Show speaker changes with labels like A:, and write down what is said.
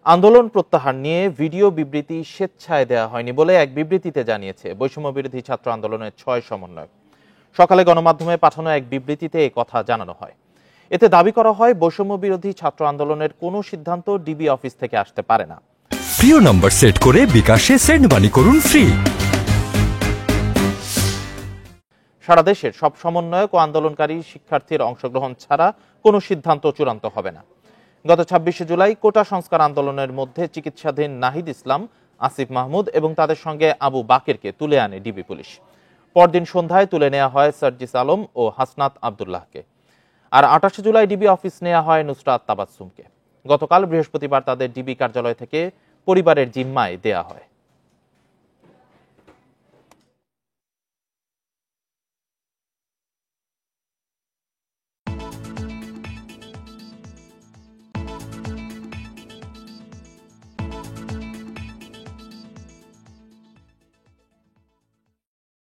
A: আন্দোলন প্রত্যাহার নিয়ে ভিডিও বিবৃতি স্বেচ্ছায় দেওয়া হয়নি বলে এক বিবৃতিতে জানিয়েছে বৈষম্য বিরোধী ছাত্র আন্দোলনের ৬ সমন্বয়ক। সকালে গণমাধ্যমে পাঠানো এক বিবৃতিতে এ কথা জানানো হয়। এতে দাবি করা হয়, বৈষম্য বিরোধী ছাত্র আন্দোলনের কোনো সিদ্ধান্ত ডিবি অফিস থেকে আসতে পারে না।
B: প্রিয় নম্বর সেট করে বিকাশে সেন্ড মানি করুন ফ্রি।
A: সারা দেশের সব সমন্বয়ক ও আন্দোলনকারী শিক্ষার্থীর অংশগ্রহণ ছাড়া কোনো সিদ্ধান্ত চূড়ান্ত হবে না। গত ২৬শে জুলাই কোটা সংস্কার আন্দোলনের মধ্যে চিকিৎসাধীন নাহিদ ইসলাম, আসিফ মাহমুদ এবং তাদের সঙ্গে আবু বাকেরকে তুলে আনে ডিবি পুলিশ। পরদিন সন্ধ্যায় তুলে নেওয়া হয় সার্জিস আলম ও হাসনাত আবদুল্লাহকে। আর ২৮শে জুলাই ডিবি অফিস নেওয়া হয় নুসরাত তাবাসসুমকে। গতকাল বৃহস্পতিবার তাদের ডিবি কার্যালয় থেকে পরিবারের জিম্মায় দেয়া হয়।